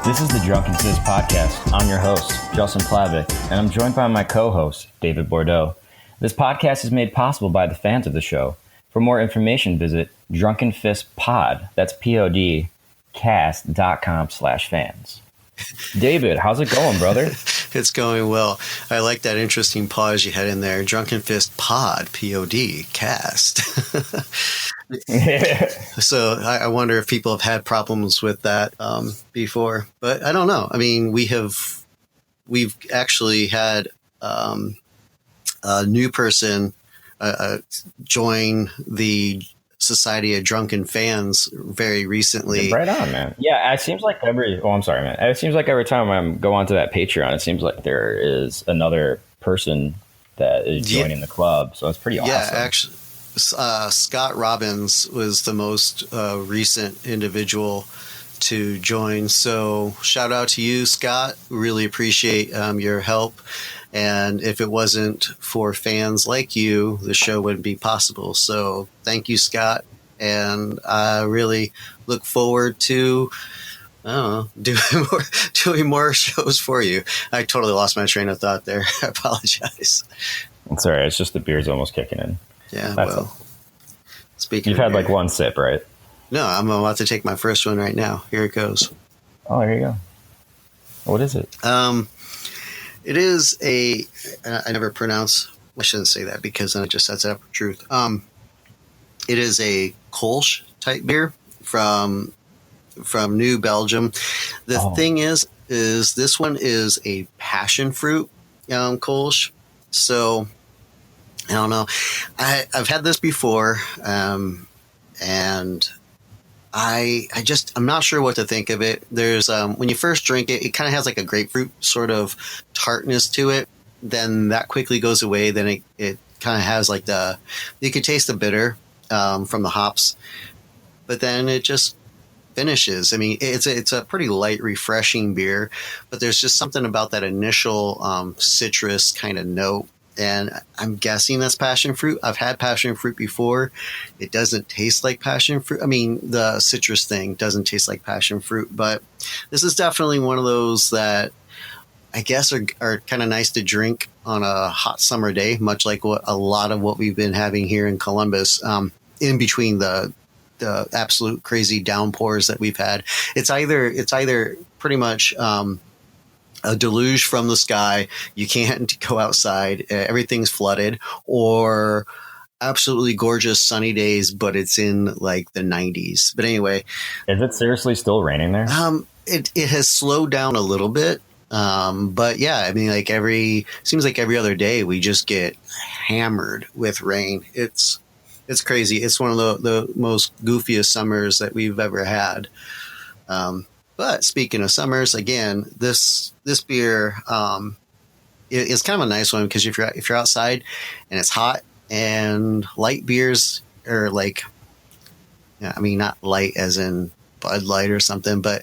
This is the Drunken podcast. I'm your host, Justin Plavick, and I'm joined by my co-host, David Bordeaux. This podcast is made possible by the fans of the show. For more information, visit drunkenfistpod, that's P-O-D, cast.com/fans. David, how's it going, brother? It's going well. I like that interesting pause you had in there. Drunken Fist Pod, P-O-D, cast. So I wonder if people have had problems with that before, but I don't know. I mean, we've actually had a new person join the Society of Drunken Fans very recently. Right on, man. Yeah, it seems like I'm sorry, man. It seems like every time I go onto that Patreon, it seems like there is another person that is joining the club. So it's pretty awesome. Yeah, actually, Scott Robbins was the most recent individual to join. So shout out to you, Scott. Really appreciate your help. And if it wasn't for fans like you, the show wouldn't be possible. So thank you, Scott. And I really look forward to, doing more shows for you. I totally lost my train of thought there. I apologize. It's all right. It's just the beer's almost kicking in. Yeah, speaking you've had beer, like one sip, right? No, I'm about to take my first one right now. Here it goes. Oh, here you go. What is it? It is I never pronounce, I shouldn't say that because then it just sets up for truth. It is a Kolsch type beer from New Belgium. The thing is this one is a passion fruit Kolsch. So I don't know. I've had this before, and I'm not sure what to think of it. There's when you first drink it, it kind of has like a grapefruit sort of tartness to it. Then that quickly goes away. Then it kind of has like you can taste the bitter from the hops, but then it just finishes. I mean, it's a pretty light, refreshing beer, but there's just something about that initial citrus kind of note. And I'm guessing that's passion fruit. I've had passion fruit before. It doesn't taste like passion fruit. I mean, the citrus thing doesn't taste like passion fruit, but this is definitely one of those that I guess are kind of nice to drink on a hot summer day, much like a lot of what we've been having here in Columbus, in between the absolute crazy downpours that we've had. It's either pretty much a deluge from the sky, you can't go outside, everything's flooded, or absolutely gorgeous sunny days, but it's in like the 90s. But anyway, is it seriously still raining there? It has slowed down a little bit, but yeah, I mean, seems like every other day we just get hammered with rain. It's crazy. It's one of the most goofiest summers that we've ever had. But speaking of summers, again, this beer is kind of a nice one because if you're outside and it's hot, and light beers are like, I mean, not light as in Bud Light or something, but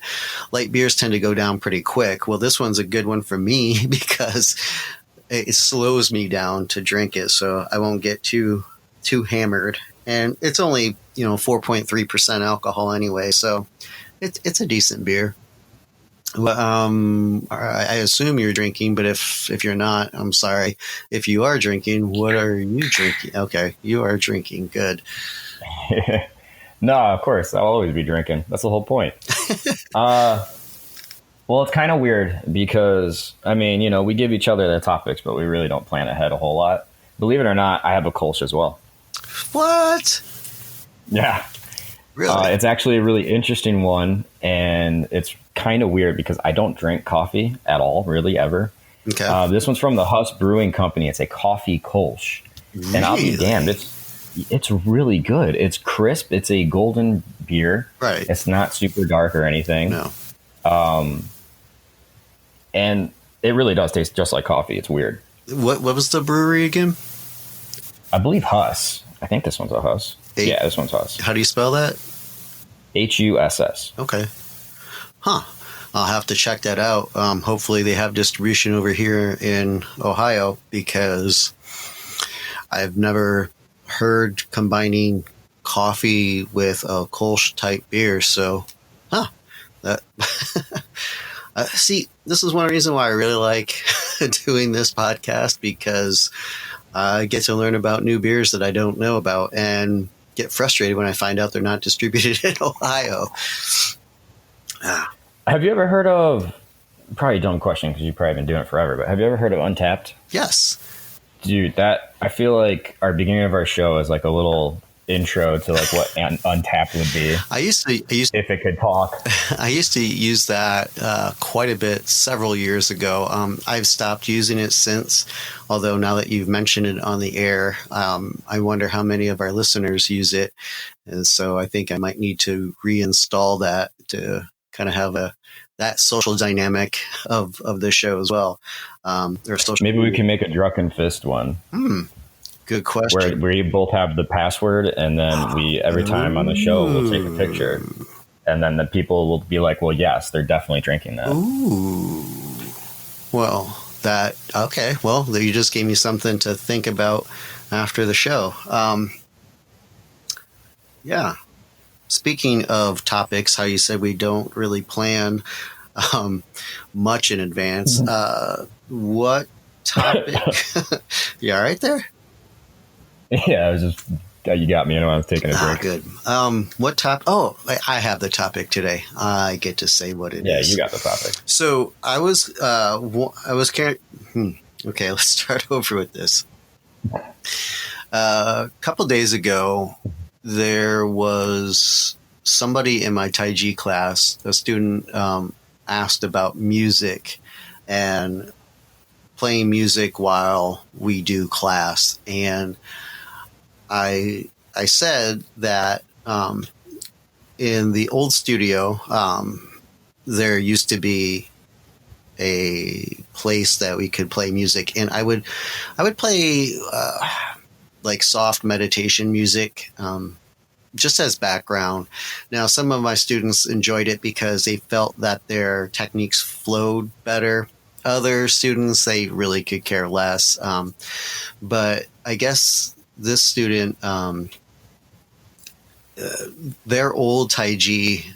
light beers tend to go down pretty quick. Well, this one's a good one for me because it slows me down to drink it, so I won't get too hammered. And it's only 4.3% alcohol anyway, so it's a decent beer. Well, I assume you're drinking, but if you're not, I'm sorry. If you are drinking, what are you drinking? Okay, you are drinking. Good. No, of course. I'll always be drinking. That's the whole point. Well, it's kind of weird because, I mean, we give each other the topics, but we really don't plan ahead a whole lot. Believe it or not, I have a Kolsch as well. What? Yeah. Really? It's actually a really interesting one, and it's kind of weird because I don't drink coffee at all, really, ever. Okay. This one's from the Huss Brewing Company. It's a coffee Kolsch. Really? And I'll be damned, it's really good. It's crisp. It's a golden beer. Right. It's not super dark or anything. No. And it really does taste just like coffee. It's weird. What was the brewery again? I believe Huss. I think this one's a Huss. Yeah, this one's Huss. How do you spell that? Huss. Okay. Huh. I'll have to check that out. Hopefully they have distribution over here in Ohio because I've never heard combining coffee with a Kolsch type beer. So, that See, this is one reason why I really like doing this podcast, because I get to learn about new beers that I don't know about and get frustrated when I find out they're not distributed in Ohio. Have you ever heard of, probably a dumb question because you've probably been doing it forever, but have you ever heard of Untapped? Yes. Dude, that, I feel like our beginning of our show is like a little intro to like what Untapped would be. I used to if it could talk. I used to use that quite a bit several years ago. I've stopped using it since, although now that you've mentioned it on the air, I wonder how many of our listeners use it. And so I think I might need to reinstall that to kind of have that social dynamic of the show as well. Maybe we can make a Drunken Fist one. Good question. Where you both have the password, and then we, every time on the show, we'll take a picture. And then the people will be like, well, yes, they're definitely drinking that. Ooh. Well, okay. Well, you just gave me something to think about after the show. Yeah. Speaking of topics, how you said we don't really plan much in advance. What topic? You all right there? Yeah, I was just, you got me. I know I was taking a break. Good. What topic? Oh, I have the topic today. I get to say what it is. Yeah, you got the topic. So I was okay, let's start over with this. A couple days ago, there was somebody in my Taiji class, a student, asked about music and playing music while we do class. And I said that in the old studio, there used to be a place that we could play music, and I would play like soft meditation music, just as background. Now, some of my students enjoyed it because they felt that their techniques flowed better. Other students, they really could care less. But I guess this student, their old Taiji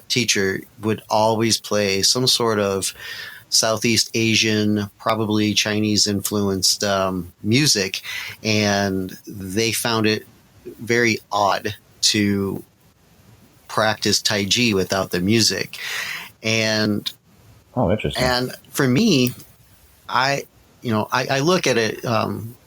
teacher would always play some sort of Southeast Asian, probably Chinese influenced music, and they found it very odd to practice Taiji without the music. And interesting. And for me, I look at it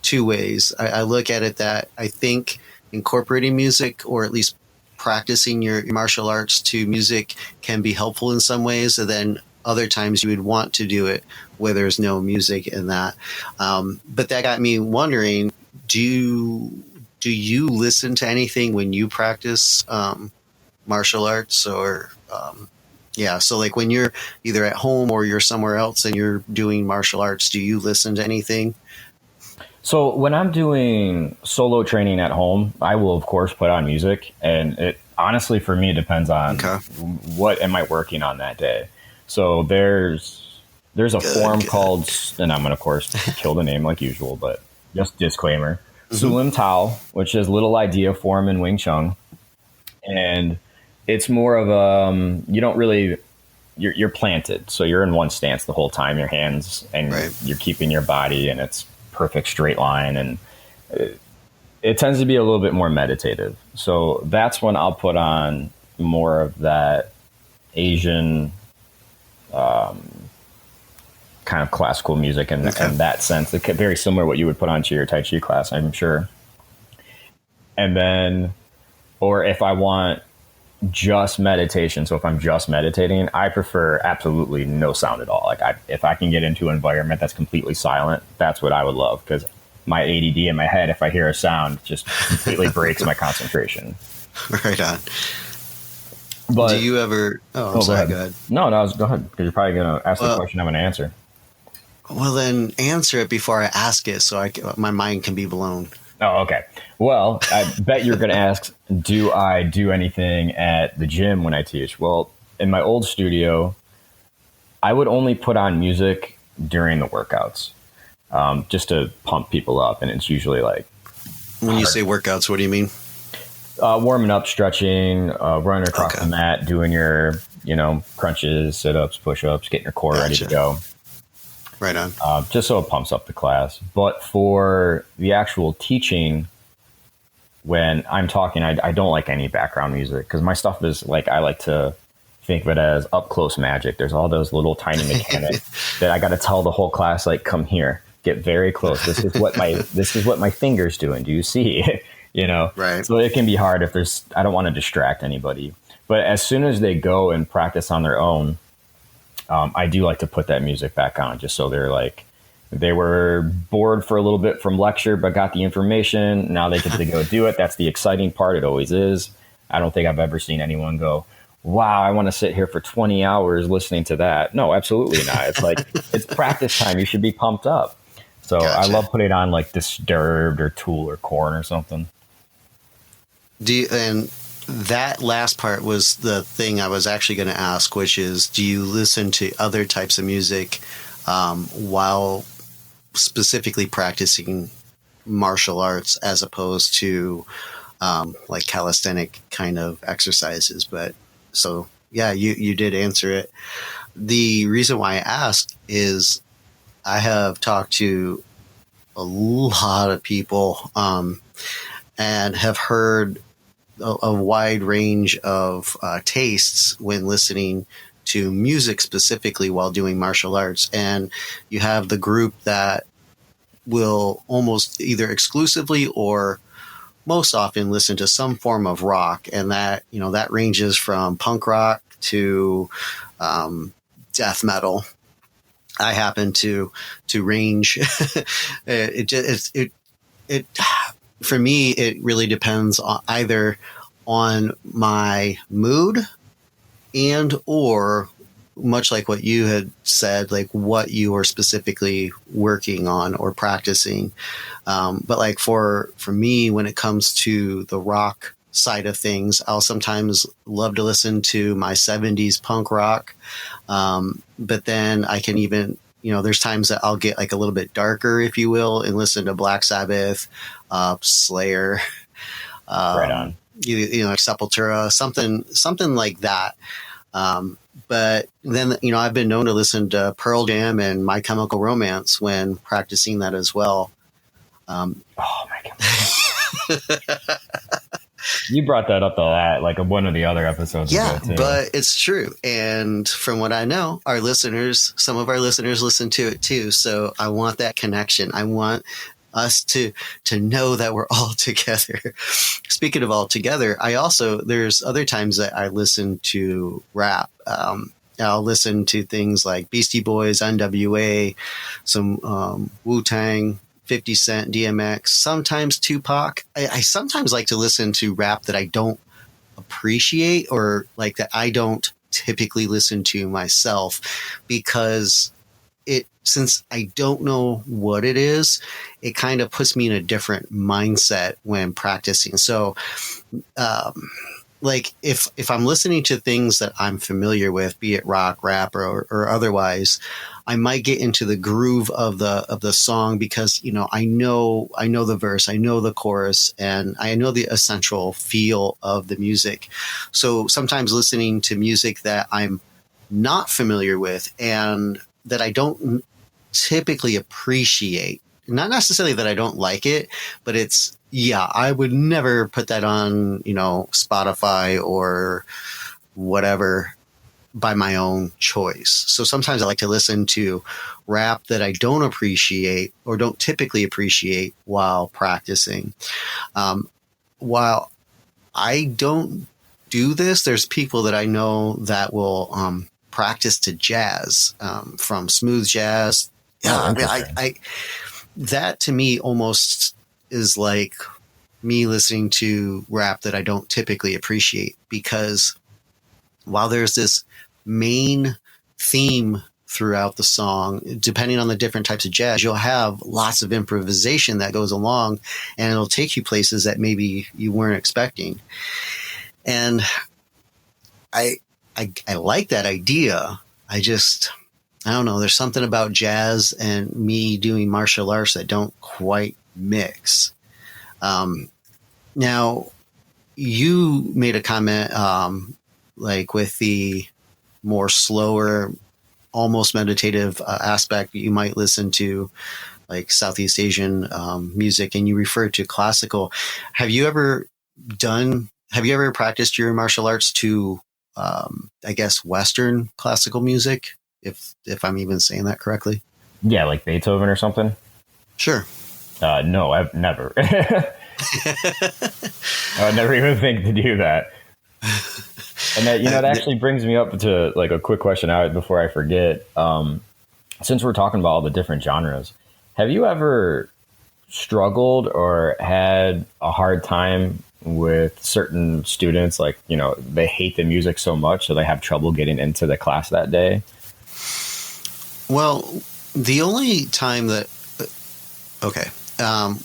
two ways. I look at it that I think incorporating music, or at least practicing your martial arts to music, can be helpful in some ways, and then other times you would want to do it where there's no music in that. But that got me wondering, do you listen to anything when you practice martial arts? Or so like when you're either at home or you're somewhere else and you're doing martial arts, do you listen to anything? So when I'm doing solo training at home, I will of course put on music, and it honestly for me depends on what am I working on that day. So there's a form called, and I'm going to of course kill the name like usual, but just disclaimer, Sulim Tao, which is Little Idea form in Wing Chun. And it's more of you don't really, you're planted. So you're in one stance the whole time, your hands, and you're keeping your body, and it's perfect straight line. And it tends to be a little bit more meditative. So that's when I'll put on more of that Asian kind of classical music in that sense. It's very similar to what you would put onto your Tai Chi class, I'm sure. And then, or if I want just meditation, so if I'm just meditating, I prefer absolutely no sound at all. Like if I can get into an environment that's completely silent, that's what I would love, because my ADD in my head, if I hear a sound, just completely breaks my concentration. Right on. But do you ever? Oh, I'm sorry. Go ahead. No, go ahead, because you're probably going to ask the question I'm going to answer. Well, then answer it before I ask it, so my mind can be blown. Oh, okay. Well, I bet you're going to ask, do I do anything at the gym when I teach? Well, in my old studio, I would only put on music during the workouts, just to pump people up. And it's usually like... When you say workouts, what do you mean? Warming up, stretching, running across Okay. the mat, doing your, crunches, sit ups, push ups, getting your core ready to Gotcha. go. Right on. Just so it pumps up the class. But for the actual teaching, when I'm talking, I don't like any background music because my stuff is like, I like to think of it as up close magic. There's all those little tiny mechanics that I got to tell the whole class, like, come here, get very close. This is what my finger's doing. Do you see? Right. So it can be hard if I don't want to distract anybody. But as soon as they go and practice on their own, I do like to put that music back on just so they're like, they were bored for a little bit from lecture, but got the information. Now they get to go do it. That's the exciting part. It always is. I don't think I've ever seen anyone go, wow, I want to sit here for 20 hours listening to that. No, absolutely not. It's like, it's practice time. You should be pumped up. So I Gotcha. love putting on like Disturbed or Tool or Korn or something. And that last part was the thing I was actually going to ask, which is, do you listen to other types of music while specifically practicing martial arts as opposed to like calisthenic kind of exercises? But so, yeah, you did answer it. The reason why I asked is I have talked to a lot of people and have heard a wide range of tastes when listening to music specifically while doing martial arts. And you have the group that will almost either exclusively or most often listen to some form of rock. And that, that ranges from punk rock to death metal. I happen to range. It for me, it really depends on either on my mood and or much like what you had said, like what you are specifically working on or practicing. But like for me, when it comes to the rock side of things, I'll sometimes love to listen to my 70s punk rock. But then I can even, there's times that I'll get like a little bit darker, if you will, and listen to Black Sabbath, Slayer, Right on. like Sepultura, something like that. But then, I've been known to listen to Pearl Jam and My Chemical Romance when practicing that as well. Oh my God. You brought that up like one of the other episodes. Yeah, ago too. but it's true. And from what I know, some of our listeners listen to it too. So I want that connection. I want us to know that we're all together. Speaking of all together, there's other times that I listen to rap. I'll listen to things like Beastie Boys, NWA, some Wu-Tang, 50 Cent, DMX, sometimes Tupac. I sometimes like to listen to rap that I don't appreciate or like that I don't typically listen to myself because since I don't know what it is, it kind of puts me in a different mindset when practicing. So, like if I'm listening to things that I'm familiar with, be it rock, rap, or otherwise, I might get into the groove of the song because I know the verse, I know the chorus, and I know the essential feel of the music. So sometimes listening to music that I'm not familiar with and that I don't typically appreciate, not necessarily that I don't like it, but I would never put that on, Spotify or whatever by my own choice. So sometimes I like to listen to rap that I don't appreciate or don't typically appreciate while practicing. While I don't do this, there's people that I know that will practice to jazz, from smooth jazz. Yeah, I mean, I that to me almost is like me listening to rap that I don't typically appreciate, because while there's this main theme throughout the song, depending on the different types of jazz, you'll have lots of improvisation that goes along and it'll take you places that maybe you weren't expecting. And I like that idea. I don't know. There's something about jazz and me doing martial arts that don't quite mix. Now, you made a comment, like with the more slower, almost meditative aspect, you might listen to like Southeast Asian music, and you referred to classical. Have you ever have you ever practiced your martial arts to, I guess, Western classical music? If I'm even saying that correctly. Yeah, like Beethoven or something. Sure. No, I've never. I would never even think to do that. And that, that actually brings me up to like a quick question out before I forget. Since we're talking about all the different genres, have you ever struggled or had a hard time with certain students? Like, they hate the music so much, so they have trouble getting into the class that day. Well, the only time that, okay,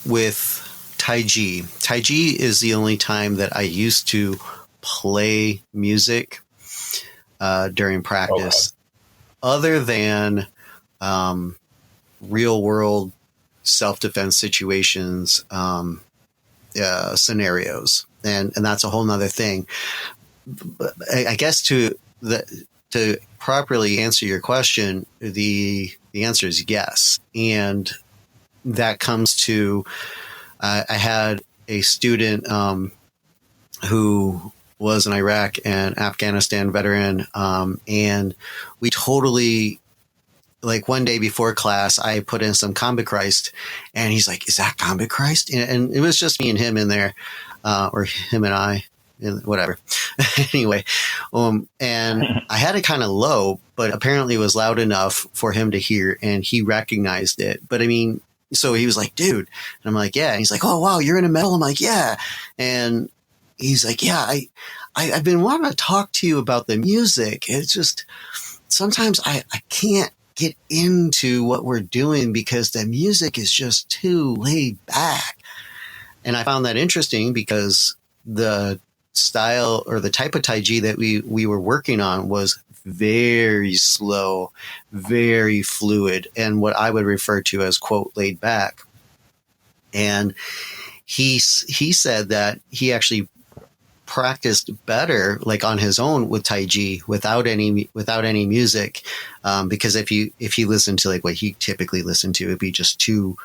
with Tai Chi is the only time that I used to play music during practice, other than real world self-defense situations, scenarios. And that's a whole nother thing. But I guess to properly answer your question, the answer is yes. And that comes to, I had a student who was an Iraq and Afghanistan veteran, and we totally, like one day before class, I put in some Combat Christ, and he's like, "Is that Combat Christ?" And it was just me and him in there, or him and I, and whatever. Anyway, and I had it kind of low, but apparently it was loud enough for him to hear, and he recognized it. But I mean, so he was like, "Dude," and I'm like, "Yeah." And he's like, "Oh wow, you're in a metal?" I'm like, "Yeah." And he's like, "Yeah, I've been wanting to talk to you about the music. It's just sometimes I can't get into what we're doing because the music is just too laid back." And I found that interesting because the style or the type of Tai Chi that we were working on was very slow, very fluid, and what I would refer to as, quote, laid back. And he said that he actually practiced better, like on his own with Tai Chi without any music, because if you listen to like what he typically listened to, it'd be just too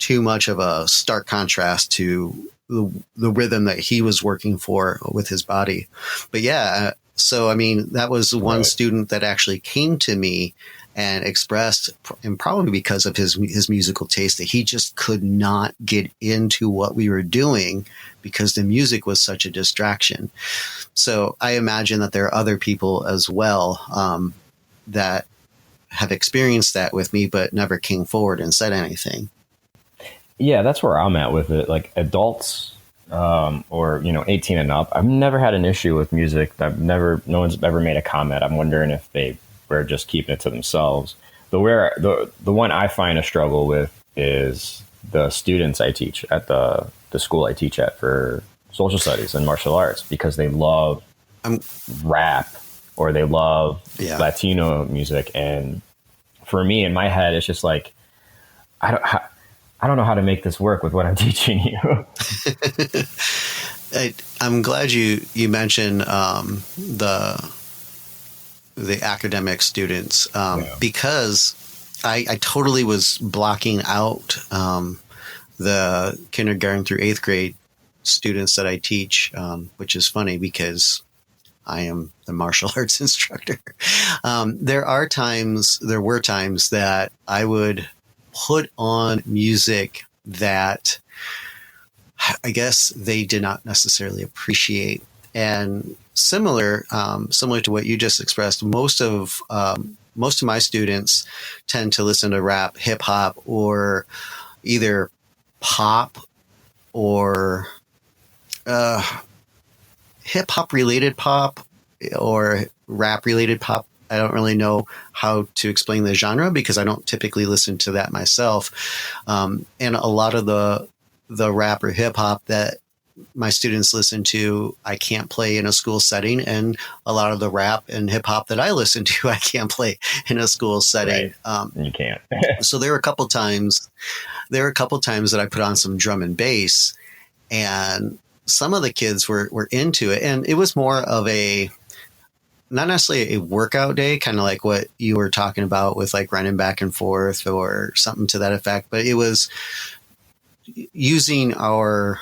much of a stark contrast to the rhythm that he was working for with his body. But yeah, so I mean, that was one student that actually came to me and expressed, and probably because of his musical taste, that he just could not get into what we were doing because the music was such a distraction. So I imagine that there are other people as well that have experienced that with me, but never came forward and said anything. Yeah, that's where I'm at with it. Like adults, or 18 and up, I've never had an issue with music. No one's ever made a comment. I'm wondering if they were just keeping it to themselves. The one I find a struggle with is the students I teach at the school I teach at for social studies and martial arts, because they love rap or they love Latino music. And for me, in my head, it's just like, I don't know how to make this work with what I'm teaching you. I'm glad you mentioned the academic students, because I totally was blocking out the kindergarten through 8th grade students that I teach, which is funny because I am the martial arts instructor. There were times that I would put on music that I guess they did not necessarily appreciate. And similar to what you just expressed, most of my students tend to listen to rap, hip hop, or either pop or hip hop related pop or rap related pop. I don't really know how to explain the genre because I don't typically listen to that myself. And a lot of the rap or hip hop that my students listen to, I can't play in a school setting. And a lot of the rap and hip hop that I listen to, I can't play in a school setting. Right. You can't. So there were a couple times that I put on some drum and bass, and some of the kids were into it, and it was more of a, not necessarily a workout day, kind of like what you were talking about with like running back and forth or something to that effect. But it was using our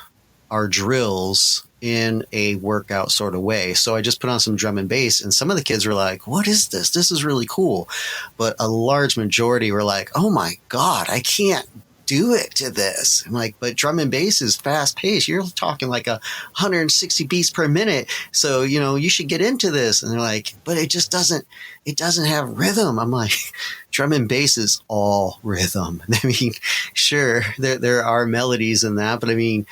drills in a workout sort of way. So I just put on some drum and bass, and some of the kids were like, "What is this? This is really cool." But a large majority were like, "Oh my God, I can't do it to this." I'm like, but drum and bass is fast paced. You're talking like 160 beats per minute. So, you should get into this. And they're like, but it doesn't have rhythm. I'm like, drum and bass is all rhythm. I mean, sure, there are melodies in that, but I mean,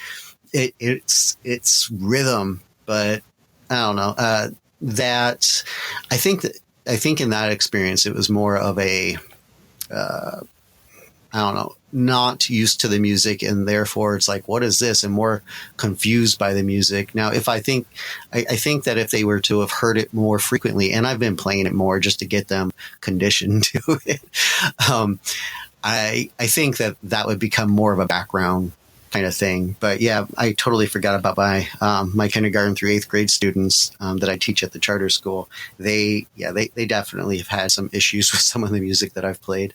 it's rhythm. But I don't know, that I think in that experience, it was more of a, I don't know, not used to the music, and therefore it's like, what is this? And more confused by the music. Now, if I think that if they were to have heard it more frequently, and I've been playing it more just to get them conditioned to it, I think that would become more of a background kind of thing. But yeah, I totally forgot about my kindergarten through 8th grade students that I teach at the charter school. They definitely have had some issues with some of the music that I've played.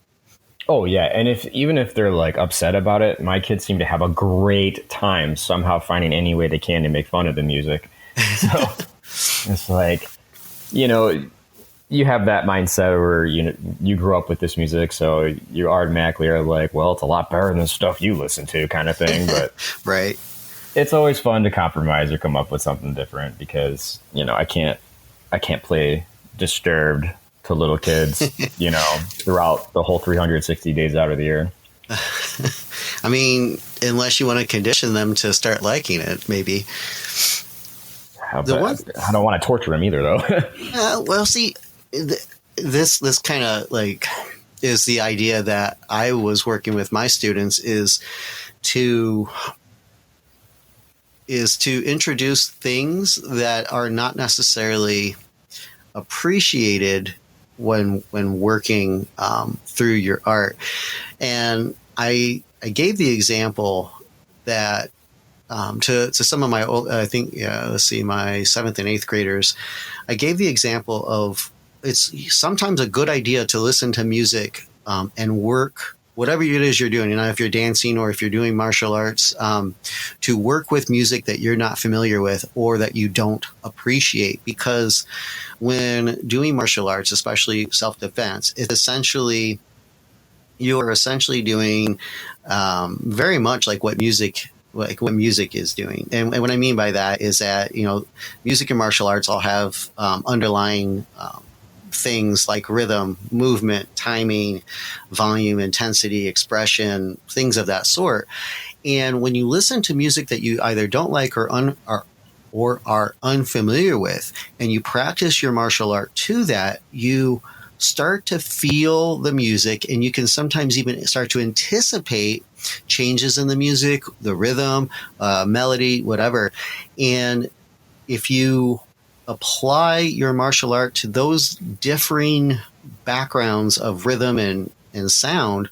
Oh yeah, and even if they're like upset about it, my kids seem to have a great time somehow finding any way they can to make fun of the music. So it's like, you have that mindset where you grew up with this music, so you automatically are like, well, it's a lot better than the stuff you listen to, kind of thing. But right, it's always fun to compromise or come up with something different, because I can't play Disturbed to little kids, throughout the whole 360 days out of the year. I mean, unless you want to condition them to start liking it, maybe. I don't want to torture them either, though. Well, see, this kind of like is the idea that I was working with my students is to introduce things that are not necessarily appreciated when working through your art. And I gave the example that to some of my old, I think, let's see, my 7th and 8th graders, I gave the example of, it's sometimes a good idea to listen to music and work whatever it is you're doing, if you're dancing or if you're doing martial arts, to work with music that you're not familiar with or that you don't appreciate. Because when doing martial arts, especially self-defense, you're essentially doing very much like what music is doing. And what I mean by that is that, music and martial arts all have underlying things like rhythm, movement, timing, volume, intensity, expression, things of that sort. And when you listen to music that you either don't like or are unfamiliar with, and you practice your martial art to that, you start to feel the music, and you can sometimes even start to anticipate changes in the music, the rhythm, melody, whatever. And if you apply your martial art to those differing backgrounds of rhythm and sound,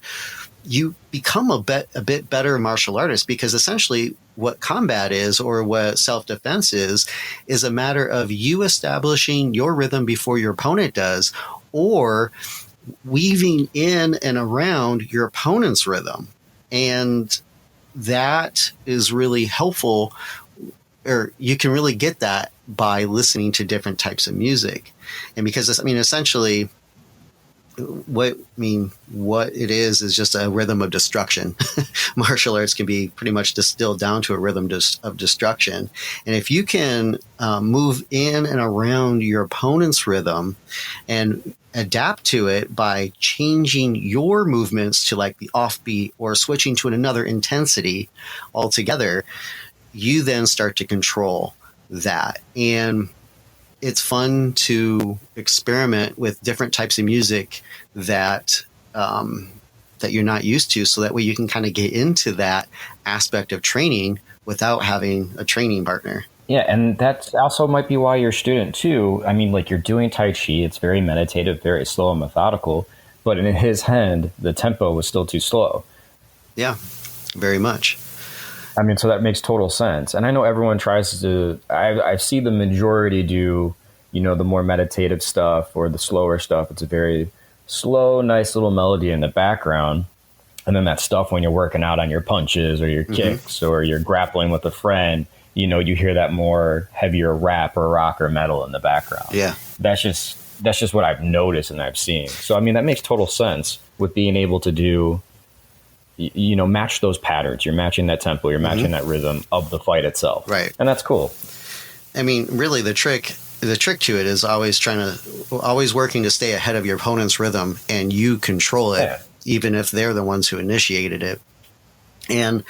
you become a bit better martial artist, because essentially what combat is, or what self-defense is a matter of you establishing your rhythm before your opponent does, or weaving in and around your opponent's rhythm. And that is really helpful, or you can really get that by listening to different types of music. And because essentially what it is just a rhythm of destruction. Martial arts can be pretty much distilled down to a rhythm of destruction. And if you can move in and around your opponent's rhythm and adapt to it by changing your movements to like the offbeat or switching to another intensity altogether, you then start to control that. And it's fun to experiment with different types of music that you're not used to, so that way you can kind of get into that aspect of training without having a training partner. Yeah, and that also might be why you're a student too. I mean, like, you're doing Tai Chi, it's very meditative, very slow and methodical, but in his hand, the tempo was still too slow. Yeah, very much. I mean, so that makes total sense. And I know everyone tries to, I see the majority do, the more meditative stuff or the slower stuff. It's a very slow, nice little melody in the background. And then that stuff when you're working out on your punches or your kicks or you're grappling with a friend, you hear that more heavier rap or rock or metal in the background. Yeah. That's just what I've noticed and I've seen. So, I mean, that makes total sense with being able to do, match those patterns. You're matching that tempo. You're matching that rhythm of the fight itself. Right. And that's cool. I mean, really, the trick to it is always working to stay ahead of your opponent's rhythm, and you control it, even if they're the ones who initiated it. And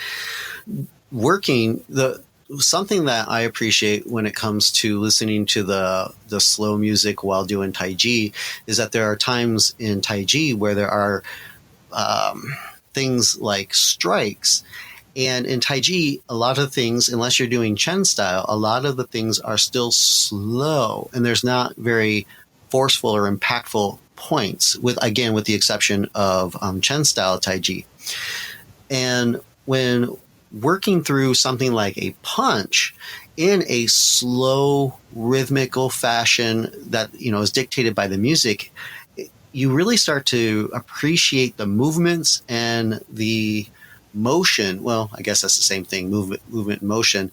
something that I appreciate when it comes to listening to the slow music while doing Tai Chi is that there are times in Tai Chi where there are things like strikes. And in Tai Chi, a lot of things, unless you're doing Chen style, a lot of the things are still slow, and there's not very forceful or impactful points, with the exception of Chen style Tai Chi. And when working through something like a punch in a slow, rhythmical fashion that is dictated by the music, you really start to appreciate the movements and the motion. Well, I guess that's the same thing, movement, motion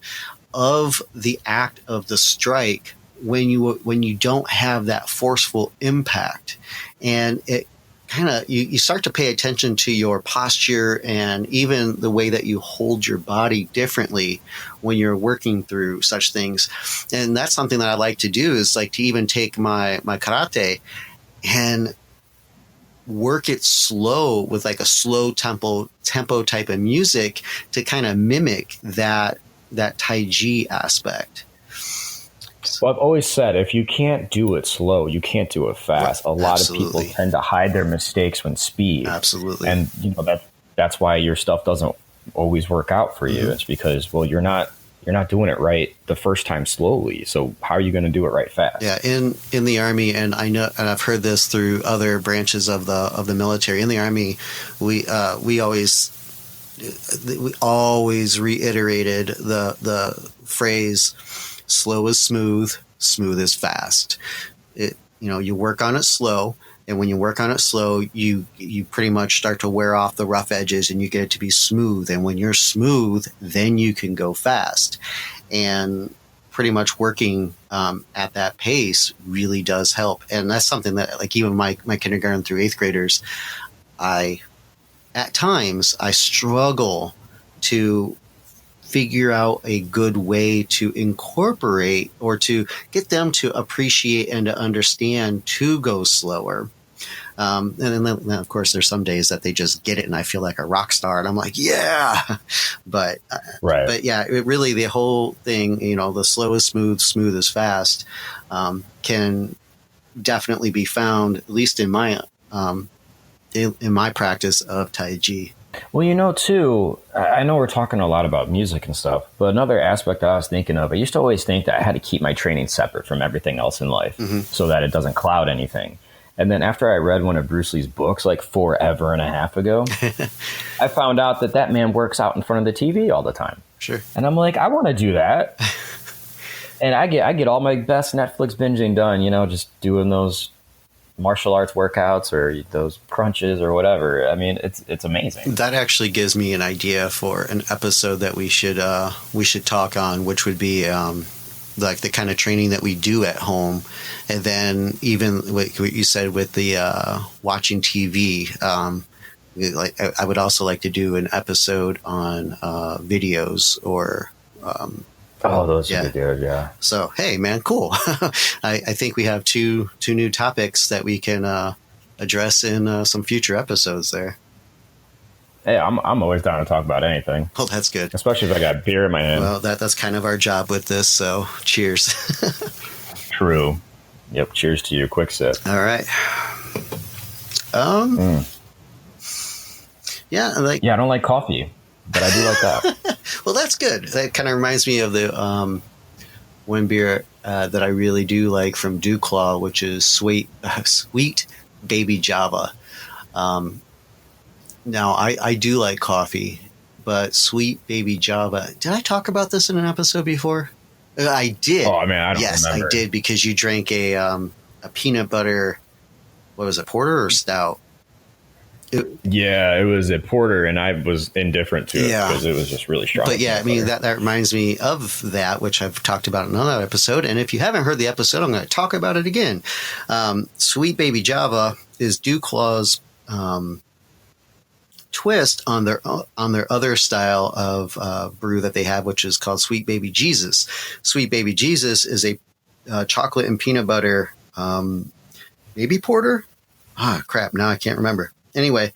of the act of the strike when you don't have that forceful impact. And it kind of, you start to pay attention to your posture and even the way that you hold your body differently when you're working through such things. And that's something that I like to do, is like to even take my karate and work it slow with like a slow tempo type of music to kind of mimic that Tai Chi aspect. Well, I've always said, if you can't do it slow, you can't do it fast. Right. A lot of people tend to hide their mistakes when speed. Absolutely. And that's why your stuff doesn't always work out for you. It's because, well, you're not doing it right the first time slowly. So how are you going to do it right fast? Yeah, in the Army, and I know, and I've heard this through other branches of the military. In the Army, we always reiterated the phrase, "Slow is smooth, smooth is fast." You work on it slow. And when you work on it slow, you pretty much start to wear off the rough edges and you get it to be smooth. And when you're smooth, then you can go fast. And pretty much working at that pace really does help. And that's something that, like, even my kindergarten through 8th graders, at times I struggle to figure out a good way to incorporate or to get them to appreciate and to understand to go slower. And then, of course, there's some days that they just get it and I feel like a rock star and I'm like, yeah. But yeah, it really, the whole thing, the slow is smooth, smooth is fast, can definitely be found, at least in my practice of Tai Chi. Well, too, I know we're talking a lot about music and stuff, but another aspect I was thinking of, I used to always think that I had to keep my training separate from everything else in life so that it doesn't cloud anything. And then after I read one of Bruce Lee's books like forever and a half ago, I found out that man works out in front of the TV all the time. Sure. And I'm like, I want to do that. And I get all my best Netflix binging done, just doing those martial arts workouts or those crunches or whatever. I mean, it's amazing. That actually gives me an idea for an episode that we should talk on, which would be like the kind of training that we do at home, and then even what you said with the watching TV. Like I would also like to do an episode on videos or. Those are good, yeah. So, hey, man, cool. I think we have two new topics that we can address in some future episodes there. Hey, I'm always down to talk about anything. Oh, that's good. Especially if I got beer in my hand. Well, that's kind of our job with this, so cheers. True. Yep, cheers to you. Quick sip. All right. Yeah, I don't like coffee, but I do like that. Well, that's good. That kind of reminds me of the one beer that I really do like from Duclaw, which is sweet baby Java. Now, I do like coffee, but Sweet Baby Java. Did I talk about this in an episode before? I did. Oh, I mean, I don't Yes, remember. I did, because you drank a peanut butter. What was it, porter or stout? Yeah, it was a porter, and I was indifferent to it Yeah. because it was just really strong. But yeah, I mean, that reminds me of that, which I've talked about in another episode. And if you haven't heard the episode, I'm going to talk about it again. Sweet Baby Java is Dew Claw's twist on their other style of brew that they have, which is called Sweet Baby Jesus. Sweet Baby Jesus is a chocolate and peanut butter, maybe porter. Ah, crap! Now I can't remember. Anyway,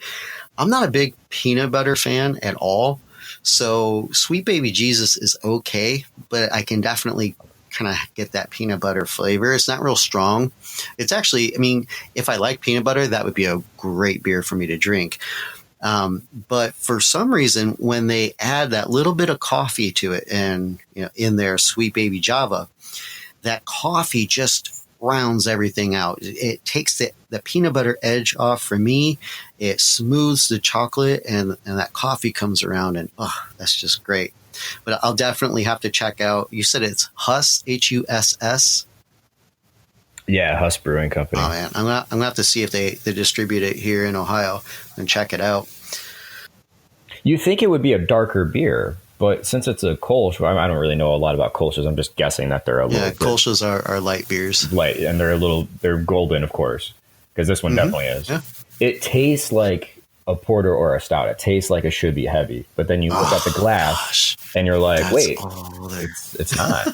I'm not a big peanut butter fan at all. So Sweet Baby Jesus is okay, but I can definitely kind of get that peanut butter flavor. It's not real strong. It's actually, I mean, if I like peanut butter, that would be a great beer for me to drink. But for some reason, when they add that little bit of coffee to it, and in their Sweet Baby Java, that coffee just rounds everything out. It takes the peanut butter edge off for me. It smooths the chocolate, and that coffee comes around, and that's just great. But I'll definitely have to check out. You said it's Huss, Huss. Yeah, Huss Brewing Company. Oh man, I'm gonna have to see if they distribute it here in Ohio and check it out. You think it would be a darker beer, but since it's a Kolsch, I don't really know a lot about Kolsch's. I'm just guessing that they're a little Kolsch's are light beers. Light, and they're golden, of course, because this one definitely is. Yeah. It tastes like a porter or a stout. It tastes like it should be heavy, but then you look at the glass and you're like, wait, it's not.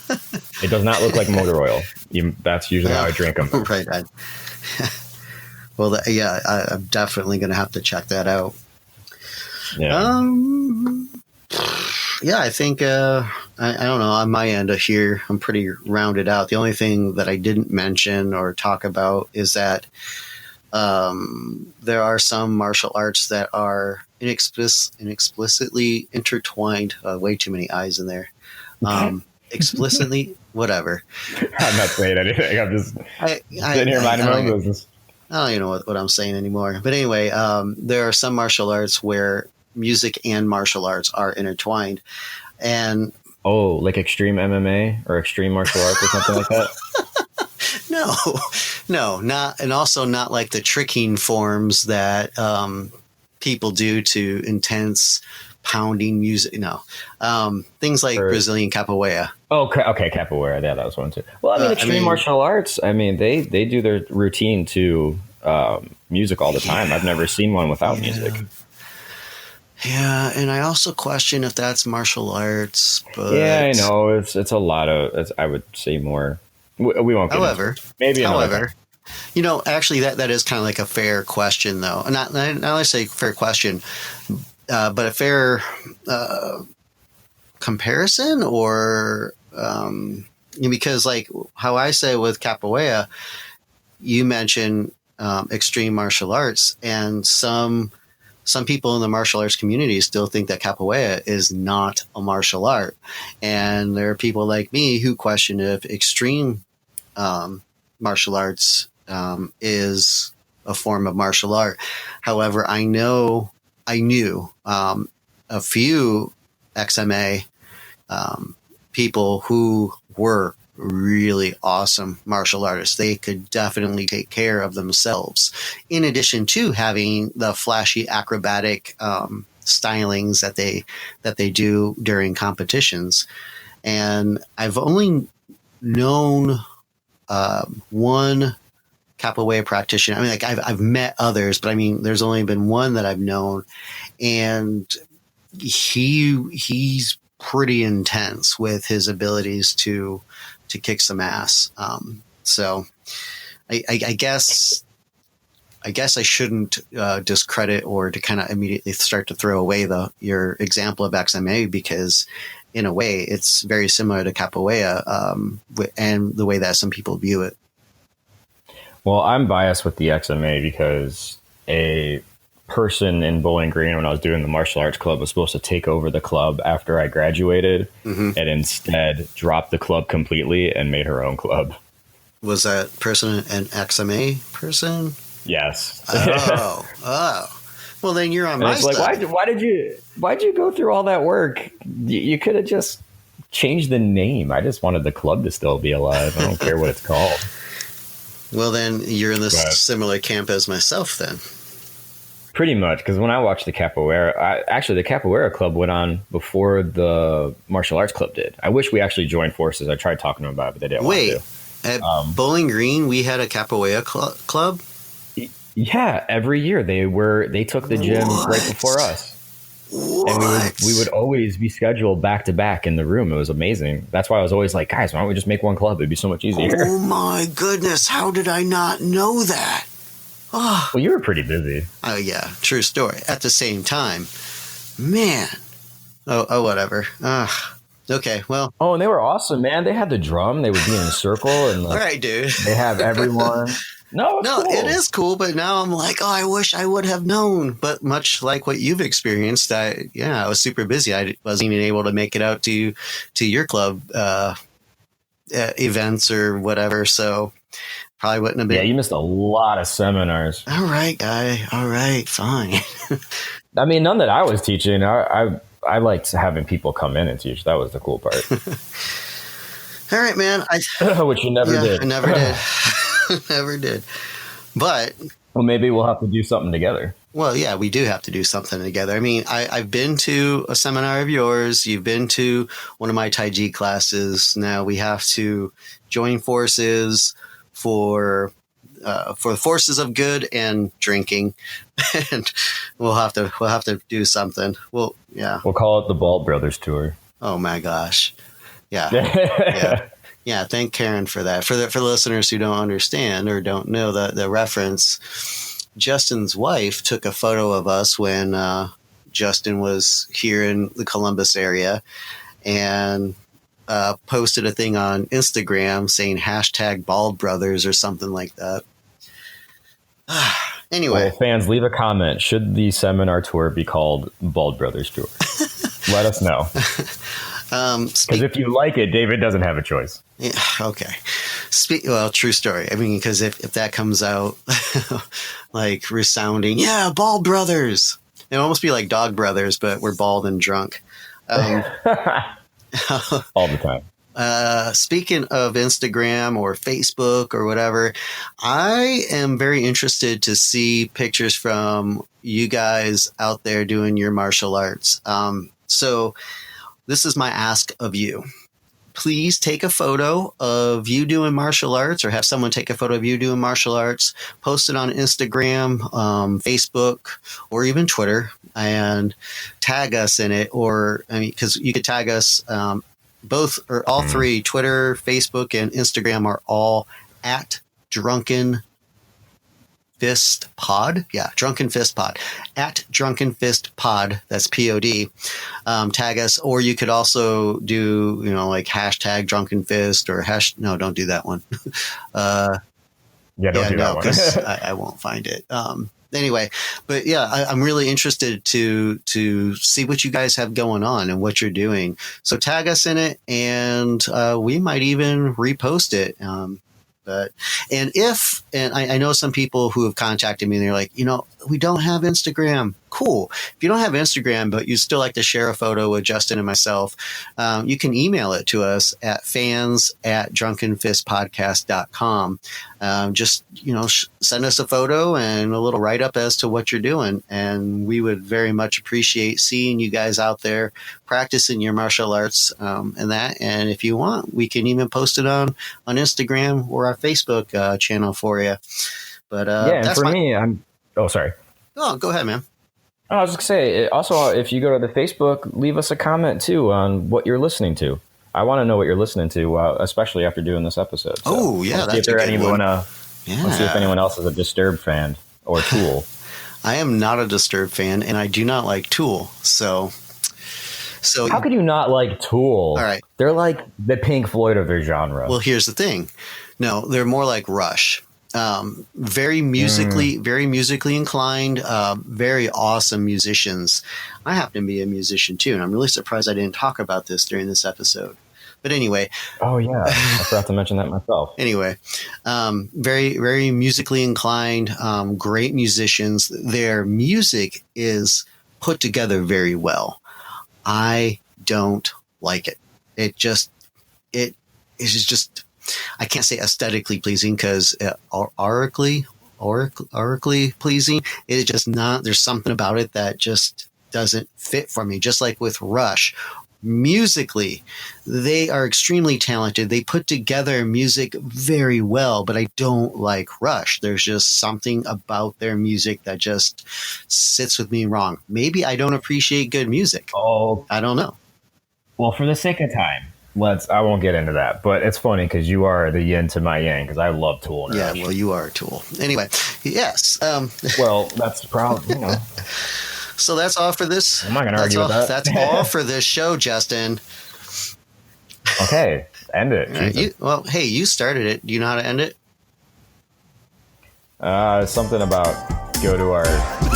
It does not look like motor oil. That's usually how I drink them. Right. Well, I'm definitely going to have to check that out. Yeah. I think I don't know. On my end of here, I'm pretty rounded out. The only thing that I didn't mention or talk about is that there are some martial arts that are inexplicitly intertwined. Way too many eyes in there. Explicitly, whatever. I'm not saying anything. I'm just sitting here minding my own business. I don't even know what I'm saying anymore. But anyway, there are some martial arts where music and martial arts are intertwined. And like extreme MMA or extreme martial arts or something like that? No, not, and also not like the tricking forms that people do to intense pounding music. No, things like Brazilian capoeira. Oh, okay, capoeira. Yeah, that was one too. Well, I mean, extreme martial arts. I mean, they do their routine to music all the time. I've never seen one without music. Yeah, and I also question if that's martial arts. But yeah, I know it's a lot of. I would say more. We won't. However, actually, that is kind of like a fair question, though. Not I say fair question, but a fair comparison, or because like how I say with capoeira, you mentioned extreme martial arts, and some people in the martial arts community still think that capoeira is not a martial art. And there are people like me who question if extreme martial arts is a form of martial art. However, I knew a few XMA people who were really awesome martial artists. They could definitely take care of themselves, in addition to having the flashy acrobatic stylings that they do during competitions. And I've only known one capoeira practitioner. I mean, like I've met others, but I mean, there's only been one that I've known, and he's pretty intense with his abilities to kick some ass. So I guess I shouldn't discredit or to kind of immediately start to throw away your example of XMA, because in a way it's very similar to capoeira, and the way that some people view it. Well, I'm biased with the XMA because a person in Bowling Green, when I was doing the martial arts club, was supposed to take over the club after I graduated, and instead dropped the club completely and made her own club. Was that person an XMA person? Yes. Oh. Well, then you're on And my it's like, side. why'd you go through all that work? You could have just changed the name. I just wanted the club to still be alive. I don't care what it's called. Well, then you're in this But similar camp as myself then. pretty much, because when I watched the Capoeira, the Capoeira club went on before the martial arts club did. I wish we actually joined forces. I tried talking to them about it, but they didn't want Wait, to. at Bowling Green, we had a capoeira club? Yeah, every year they took the gym right before us. And we would always be scheduled back to back in the room. It was amazing. That's why I was always like, guys, why don't we just make one club? It'd be so much easier. Oh my goodness, how did I not know that? Oh, Well, you were pretty busy. oh yeah, true story. At the same time, man. Oh whatever. Okay, well, Oh, and they were awesome, man. They had the drum. They would be in a circle, and all right, dude. they have everyone. No, it's No, cool. it is cool, but now I'm like, oh, I wish I would have known. But much like what you've experienced, I was super busy. I wasn't even able to make it out to your club events or whatever. So probably wouldn't have been. Yeah, you missed a lot of seminars. All right, guy. All right, fine. I mean, none that I was teaching. I liked having people come in and teach. That was the cool part. All right, man. Which you never did. I never did. Never did. But Well, maybe we'll have to do something together. well, yeah, we do have to do something together. I mean, I've been to a seminar of yours. You've been to one of my Taiji classes. Now we have to join forces for the forces of good and drinking, and we'll have to do something. Well, yeah. We'll call it the Bald Brothers Tour. Oh my gosh. Yeah. Yeah. Yeah, thank Karen for that. For the listeners who don't understand or don't know the reference, Justin's wife took a photo of us when Justin was here in the Columbus area and posted a thing on Instagram saying hashtag Bald Brothers or something like that. Anyway. Well, fans, leave a comment. Should the seminar tour be called Bald Brothers Tour? Let us know. Because if you like it, David doesn't have a choice. Yeah, okay. Well, true story. I mean, because if that comes out like resounding, yeah, Bald Brothers. It would almost be like Dog Brothers, but we're bald and drunk. All the time. Speaking of Instagram or Facebook or whatever, I am very interested to see pictures from you guys out there doing your martial arts. So this is my ask of you. Please take a photo of you doing martial arts or have someone take a photo of you doing martial arts, post it on Instagram, Facebook, or even Twitter and tag us in it. Or, I mean, because you could tag us both or all three, Twitter, Facebook, and Instagram are all at Drunken Fist Pod. Yeah, Drunken Fist Pod. At Drunken Fist Pod. That's POD. Tag us, or you could also do, like hashtag Drunken Fist or no, don't do that one. Do that one. Because I won't find it. Anyway, but yeah, I'm really interested to see what you guys have going on and what you're doing. So tag us in it, and we might even repost it. I know some people who have contacted me and they're like, we don't have Instagram. Cool. If you don't have Instagram, but you still like to share a photo with Justin and myself, you can email it to us at fans@drunkenfistpodcast.com. Just, send us a photo and a little write-up as to what you're doing. And we would very much appreciate seeing you guys out there practicing your martial arts and that. And if you want, we can even post it on Instagram or our Facebook channel for you. But and for me, sorry. Oh, go ahead, man. I was just going to say, also, if you go to the Facebook, leave us a comment, too, on what you're listening to. I want to know what you're listening to, especially after doing this episode. So that's a good one. Let's see if anyone else is a Disturbed fan or Tool. I am not a Disturbed fan, and I do not like Tool. So how could you not like Tool? All right. They're like the Pink Floyd of their genre. Well, here's the thing. No, they're more like Rush. Very musically inclined, very awesome musicians. I happen to be a musician too, and I'm really surprised I didn't talk about this during this episode. But anyway, Oh yeah, I forgot to mention that myself. anyway, very, very musically inclined, great musicians. Their music is put together very well. I don't like it. It just, it is just, I can't say aesthetically pleasing because aurically pleasing. It is just not, there's something about it that just doesn't fit for me. Just like with Rush, musically, they are extremely talented. They put together music very well, but I don't like Rush. There's just something about their music that just sits with me wrong. Maybe I don't appreciate good music. Oh, I don't know. well, for the sake of time, I won't get into that. But it's funny because you are the yin to my yang because I love Tool and Yeah, Rush. well, you are a Tool. Anyway, yes. Well, that's probably. So that's all for this. I'm not going to argue all, with that. That's all for this show, Justin. Okay, end it. Hey, you started it. Do you know how to end it? Something about go to our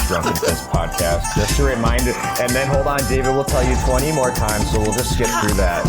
Drunken podcast just to remind it. And then hold on, David will tell you 20 more times, so we'll just skip through that.